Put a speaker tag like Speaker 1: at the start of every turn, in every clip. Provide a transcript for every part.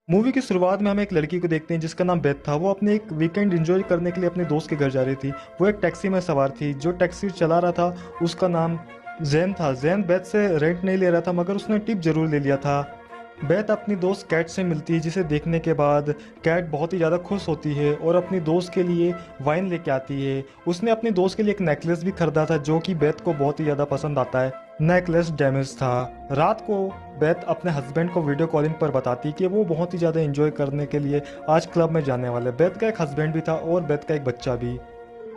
Speaker 1: Movie की शुरुआत में हम एक लड़की को देखते हैं जिसका नाम बेथ था। वो अपने एक वीकेंड एंजॉय करने के लिए अपने दोस्त के घर जा रही थी। वो एक टैक्सी में सवार थी। जो टैक्सी चला रहा था उसका नाम जैन था। जैन बेथ से रेंट नहीं ले रहा था मगर उसने टिप जरूर ले लिया था। बेथ अपनी दोस्त कैट से मिलती है जिसे देखने के बाद कैट बहुत ही ज़्यादा खुश होती है और अपनी दोस्त के लिए वाइन लेके आती है। उसने अपनी दोस्त के लिए एक नेकलेस भी खरीदा था जो कि बेथ को बहुत ही ज़्यादा पसंद आता है। नेकलेस डैमेज था। रात को बेथ अपने हस्बैंड को वीडियो कॉलिंग पर बताती कि वो बहुत ही ज़्यादा एंजॉय करने के लिए आज क्लब में जाने वाले। बेथ का एक हस्बैंड भी था और बेथ का एक बच्चा भी।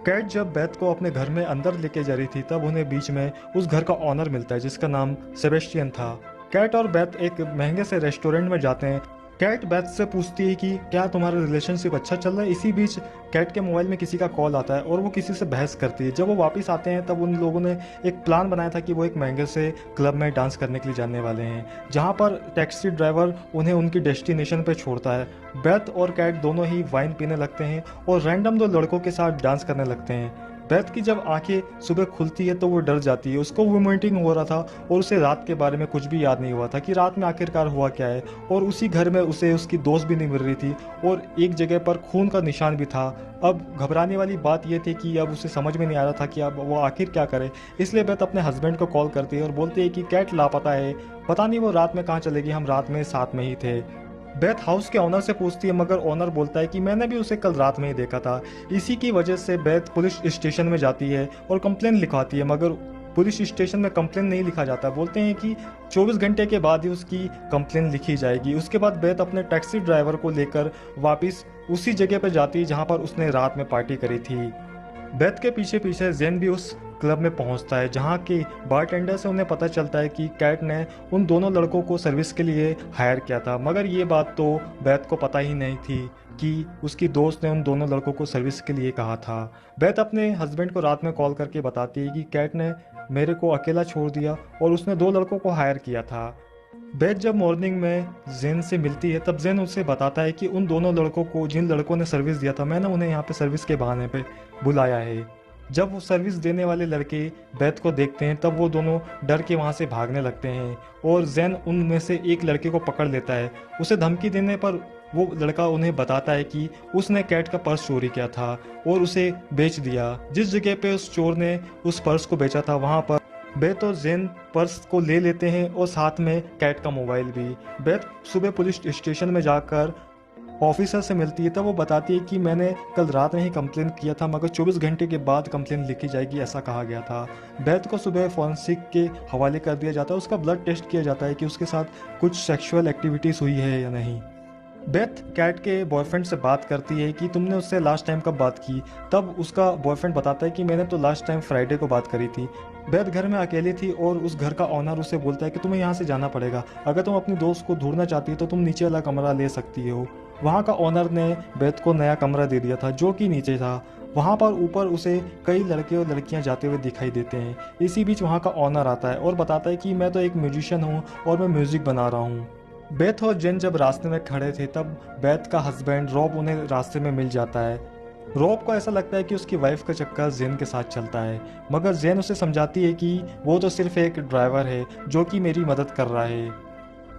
Speaker 1: कैट जब बेथ को अपने घर में अंदर लेके जा रही थी तब उन्हें बीच में उस घर का ऑनर मिलता है जिसका नाम सेबेस्टियन था। कैट और बेथ एक महंगे से रेस्टोरेंट में जाते हैं। कैट बेथ से पूछती है कि क्या तुम्हारा रिलेशनशिप अच्छा चल रहा है। इसी बीच कैट के मोबाइल में किसी का कॉल आता है और वो किसी से बहस करती है। जब वो वापस आते हैं तब उन लोगों ने एक प्लान बनाया था कि वो एक महंगे से क्लब में डांस करने के लिए जाने वाले हैं जहाँ पर टैक्सी ड्राइवर उन्हें उनकी डेस्टिनेशन पे छोड़ता है। बेथ और कैट दोनों ही वाइन पीने लगते हैं और रैंडम दो लड़कों के साथ डांस करने लगते हैं। बेथ की जब आंखें सुबह खुलती है तो वो डर जाती है। उसको वोमिटिंग हो रहा था और उसे रात के बारे में कुछ भी याद नहीं हुआ था कि रात में आखिरकार हुआ क्या है। और उसी घर में उसे उसकी दोस्त भी नहीं मिल रही थी और एक जगह पर खून का निशान भी था। अब घबराने वाली बात यह थी कि अब उसे समझ में नहीं आ रहा था कि अब वो आखिर क्या करे। इसलिए बेथ अपने हस्बैंड को कॉल करती है और बोलती है कि कैट लापता है, पता नहीं वो रात में कहाँ चलेगी, हम रात में साथ में ही थे। बेथ हाउस के ऑनर से पूछती है मगर ऑनर बोलता है कि मैंने भी उसे कल रात में ही देखा था। इसी की वजह से बेथ पुलिस स्टेशन में जाती है और कंप्लेन लिखवाती है मगर पुलिस स्टेशन में कंप्लेन नहीं लिखा जाता। बोलते हैं कि 24 घंटे के बाद ही उसकी कंप्लेन लिखी जाएगी। उसके बाद बेथ अपने टैक्सी ड्राइवर को लेकर वापस उसी जगह पर जाती है जहां पर उसने रात में पार्टी करी थी। बेथ के पीछे पीछे जेन भी उस क्लब में पहुंचता है जहां के बारटेंडर से उन्हें पता चलता है कि कैट ने उन दोनों लड़कों को सर्विस के लिए हायर किया था। मगर ये बात तो बेथ को पता ही नहीं थी कि उसकी दोस्त ने उन दोनों लड़कों को सर्विस के लिए कहा था। बेथ अपने हस्बैंड को रात में कॉल करके बताती है कि कैट ने मेरे को अकेला छोड़ दिया और उसने दो लड़कों को हायर किया था। बेथ जब मॉर्निंग में जेन से मिलती है तब जेन उसे बताता है कि उन दोनों लड़कों को जिन लड़कों ने सर्विस दिया था मैंने उन्हें यहाँ पे सर्विस के बहाने पे बुलाया है। जब वो सर्विस देने वाले लड़के बेथ को देखते हैं तब वो दोनों डर के वहाँ से भागने लगते हैं और जेन उनमें से एक लड़के को पकड़ लेता है। उसे धमकी देने पर वो लड़का उन्हें बताता है कि उसने कैट का पर्स चोरी किया था और उसे बेच दिया। जिस जगह पे उस चोर ने उस पर्स को बेचा था वहाँ पर बेथ और जेन पर्स को ले लेते हैं और साथ में कैट का मोबाइल भी। बेथ सुबह पुलिस स्टेशन में जाकर ऑफिसर से मिलती है तब वो बताती है कि मैंने कल रात में ही कंप्लेन किया था मगर 24 घंटे के बाद कंप्लेन लिखी जाएगी ऐसा कहा गया था। बेथ को सुबह फॉरेंसिक के हवाले कर दिया जाता है। उसका ब्लड टेस्ट किया जाता है कि उसके साथ कुछ सेक्सुअल एक्टिविटीज़ हुई है या नहीं। बेथ कैट के बॉयफ्रेंड से बात करती है कि तुमने उससे लास्ट टाइम कब बात की। तब उसका बॉयफ्रेंड बताता है कि मैंने तो लास्ट टाइम फ्राइडे को बात करी थी। बेथ घर में अकेली थी और उस घर का ऑनर उसे बोलता है कि तुम्हें यहाँ से जाना पड़ेगा। अगर तुम अपनी दोस्त को ढूंढना चाहती हो तो तुम नीचे वाला कमरा ले सकती हो। वहाँ का ऑनर ने बेथ को नया कमरा दे दिया था जो कि नीचे था। वहाँ पर ऊपर उसे कई लड़के और लड़कियाँ जाते हुए दिखाई देते हैं। इसी बीच वहाँ का ऑनर आता है और बताता है कि मैं तो एक म्यूजिशियन हूँ और मैं म्यूजिक बना रहा हूँ। बेथ और जेन जब रास्ते में खड़े थे तब बेथ का हस्बैंड रॉब उन्हें रास्ते में मिल जाता है। रॉब को ऐसा लगता है कि उसकी वाइफ का चक्कर जेन के साथ चलता है मगर जेन उसे समझाती है कि वो तो सिर्फ एक ड्राइवर है जो कि मेरी मदद कर रहा है।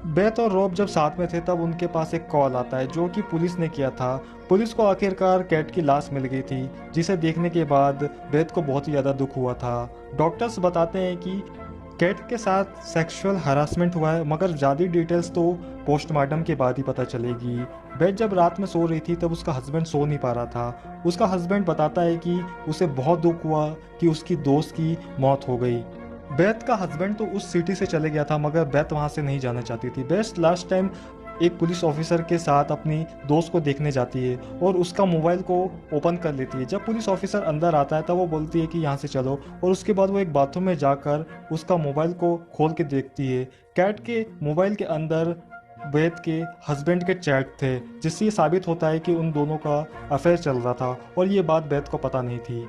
Speaker 1: बेथ और रॉब जब साथ में थे तब उनके पास एक कॉल आता है जो कि पुलिस ने किया था। पुलिस को आखिरकार कैट की लाश मिल गई थी जिसे देखने के बाद बेथ को बहुत ही ज़्यादा दुख हुआ था। डॉक्टर्स बताते हैं कि कैट के साथ सेक्सुअल हरासमेंट हुआ है मगर ज़्यादा डिटेल्स तो पोस्टमार्टम के बाद ही पता चलेगी। बेथ जब रात में सो रही थी तब उसका हस्बैंड सो नहीं पा रहा था। उसका हस्बैंड बताता है कि उसे बहुत दुख हुआ कि उसकी दोस्त की मौत हो गई। बेथ का हस्बैंड तो उस सिटी से चले गया था मगर बेथ वहाँ से नहीं जाना चाहती थी। बेथ लास्ट टाइम एक पुलिस ऑफिसर के साथ अपनी दोस्त को देखने जाती है और उसका मोबाइल को ओपन कर लेती है। जब पुलिस ऑफिसर अंदर आता है तब वो बोलती है कि यहाँ से चलो और उसके बाद वो एक बाथरूम में जाकर उसका मोबाइल को खोल के देखती है। कैट के मोबाइल के अंदर बेथ के हस्बैंड के चैट थे जिससे ये साबित होता है कि उन दोनों का अफेयर चल रहा था और ये बात बेथ को पता नहीं थी।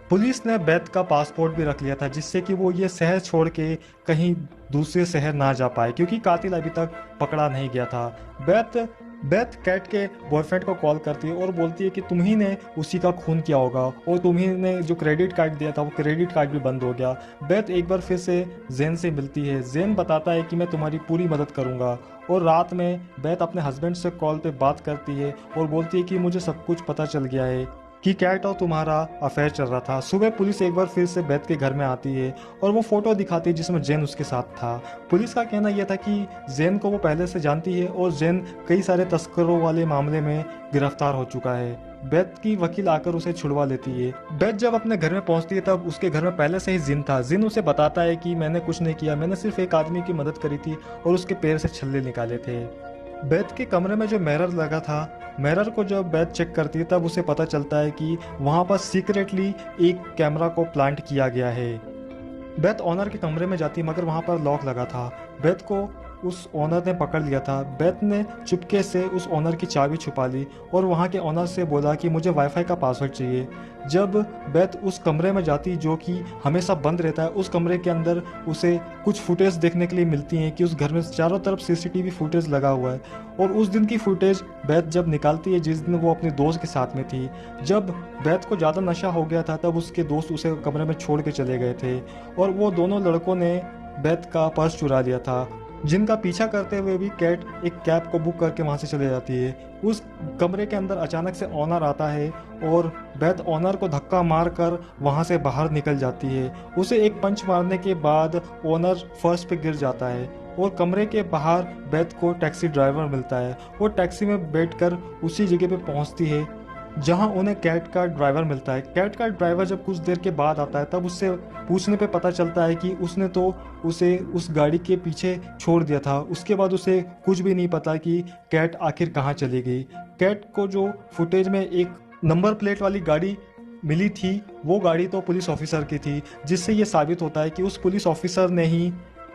Speaker 1: पुलिस ने बेथ का पासपोर्ट भी रख लिया था जिससे कि वो ये शहर छोड़ के कहीं दूसरे शहर ना जा पाए क्योंकि कातिल अभी तक पकड़ा नहीं गया था। बेथ बेथ कैट के बॉयफ्रेंड को कॉल करती है और बोलती है कि तुम ही ने उसी का खून किया होगा और तुम ही ने जो क्रेडिट कार्ड दिया था वो क्रेडिट कार्ड भी बंद हो गया। बेथ एक बार फिर से जेन से मिलती है। जेन बताता है कि मैं तुम्हारी पूरी मदद करूंगा और रात में बेथ अपने हस्बैंड से कॉल पे बात करती है और बोलती है कि मुझे सब कुछ पता चल गया है कि कैट और तुम्हारा अफेयर चल रहा था। सुबह पुलिस एक बार फिर से बेथ के घर में आती है और वो फोटो दिखाती है जिसमें जेन उसके साथ था। पुलिस का कहना यह था कि जेन को वो पहले से जानती है और जेन कई सारे तस्करों वाले मामले में गिरफ्तार हो चुका है। बेथ की वकील आकर उसे छुड़वा लेती है। बेथ जब अपने घर में पहुंचती है तब उसके घर में पहले से ही जिन था। जिन उसे बताता है कि मैंने कुछ नहीं किया, मैंने सिर्फ एक आदमी की मदद करी थी और उसके पैर से छल्ले निकाले थे। बेथ के कमरे में जो मिरर लगा था, मिरर को जब बेथ चेक करती है तब उसे पता चलता है कि वहां पर सीक्रेटली एक कैमरा को प्लांट किया गया है। बेथ ओनर के कमरे में जाती मगर वहां पर लॉक लगा था। बेथ को उस ओनर ने पकड़ लिया था। बेथ ने चुपके से उस ओनर की चाबी छुपा ली और वहां के ओनर से बोला कि मुझे वाईफाई का पासवर्ड चाहिए। जब बेथ उस कमरे में जाती जो कि हमेशा बंद रहता है, उस कमरे के अंदर उसे कुछ फुटेज देखने के लिए मिलती हैं कि उस घर में चारों तरफ सीसीटीवी फुटेज लगा हुआ है। और उस दिन की फुटेज बेथ जब निकालती है जिस दिन वो अपने दोस्त के साथ में थी। जब बेथ को ज़्यादा नशा हो गया था तब उसके दोस्त उसे कमरे में छोड़ के चले गए थे और वो दोनों लड़कों ने बेथ का पर्स चुरा लिया था। जिनका पीछा करते हुए भी कैट एक कैब को बुक करके वहां से चले जाती है। उस कमरे के अंदर अचानक से ओनर आता है और बेथ ओनर को धक्का मारकर वहां से बाहर निकल जाती है। उसे एक पंच मारने के बाद ओनर फर्श पे गिर जाता है और कमरे के बाहर बेथ को टैक्सी ड्राइवर मिलता है। वो टैक्सी में बैठकर उसी जगह पे पहुंचती है जहां उन्हें कैट का ड्राइवर मिलता है। कैट का ड्राइवर जब कुछ देर के बाद आता है तब उससे पूछने पे पता चलता है कि उसने तो उसे उस गाड़ी के पीछे छोड़ दिया था। उसके बाद उसे कुछ भी नहीं पता कि कैट आखिर कहाँ चली गई। कैट को जो फुटेज में एक नंबर प्लेट वाली गाड़ी मिली थी वो गाड़ी तो पुलिस ऑफिसर की थी, जिससे ये साबित होता है कि उस पुलिस ऑफिसर ने ही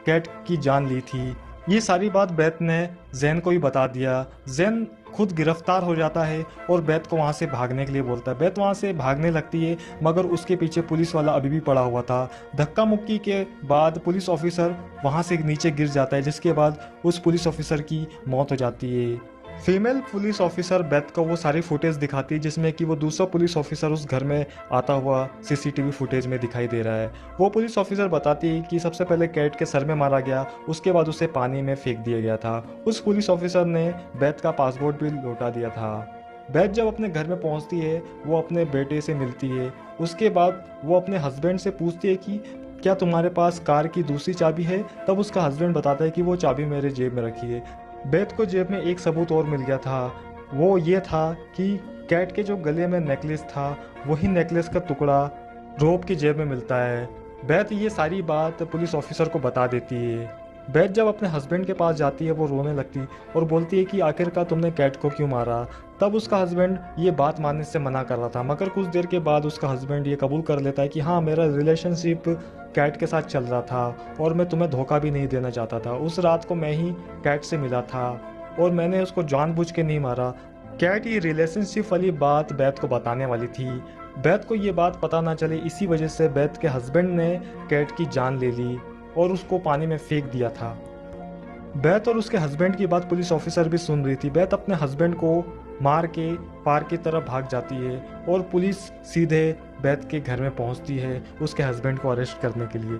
Speaker 1: कैट की जान ली थी। ये सारी बात बेथ ने जैन को ही बता दिया। जैन खुद गिरफ्तार हो जाता है और बेथ को वहां से भागने के लिए बोलता है। बेथ वहां से भागने लगती है मगर उसके पीछे पुलिस वाला अभी भी पड़ा हुआ था। धक्का मुक्की के बाद पुलिस ऑफिसर वहां से नीचे गिर जाता है जिसके बाद उस पुलिस ऑफिसर की मौत हो जाती है। फीमेल पुलिस ऑफिसर बेथ को वो सारी फुटेज दिखाती है जिसमें कि वो दूसरा पुलिस ऑफिसर उस घर में आता हुआ सीसीटीवी फुटेज में दिखाई दे रहा है। वो पुलिस ऑफिसर बताती है कि सबसे पहले कैट के सर में मारा गया, उसके बाद उसे पानी में फेंक दिया गया था। उस पुलिस ऑफिसर ने बेथ का पासपोर्ट भी लौटा दिया था। बेथ जब अपने घर में पहुंचती है वो अपने बेटे से मिलती है। उसके बाद वो अपने हस्बैंड से पूछती है कि क्या तुम्हारे पास कार की दूसरी चाबी है। तब उसका हस्बैंड बताता है कि वो चाबी मेरे जेब में रखी है। बेथ को जेब में एक सबूत और मिल गया था। वो ये था कि कैट के जो गले में नेकलेस था वही नेकलेस का टुकड़ा रोब की जेब में मिलता है। बेथ ये सारी बात पुलिस ऑफिसर को बता देती है। बेथ जब अपने हस्बैंड के पास जाती है वो रोने लगती और बोलती है कि आखिरकार तुमने कैट को क्यों मारा। तब उसका हस्बैंड ये बात मानने से मना कर रहा था मगर कुछ देर के बाद उसका हस्बैंड ये कबूल कर लेता है कि हाँ, मेरा रिलेशनशिप कैट के साथ चल रहा था और मैं तुम्हें धोखा भी नहीं देना चाहता था। उस रात को मैं ही कैट से मिला था और मैंने उसको जानबूझ के नहीं मारा। कैट ये रिलेशनशिप वाली बात बेथ को बताने वाली थी। बेथ को ये बात पता ना चले इसी वजह से बेथ के हस्बैंड ने कैट की जान ले ली और उसको पानी में फेंक दिया था। बेथ और उसके हस्बैंड की बात पुलिस ऑफिसर भी सुन रही थी। बेथ अपने हस्बैंड को मार के पार्क की तरफ भाग जाती है और पुलिस सीधे बेथ के घर में पहुंचती है उसके हस्बैंड को अरेस्ट करने के लिए।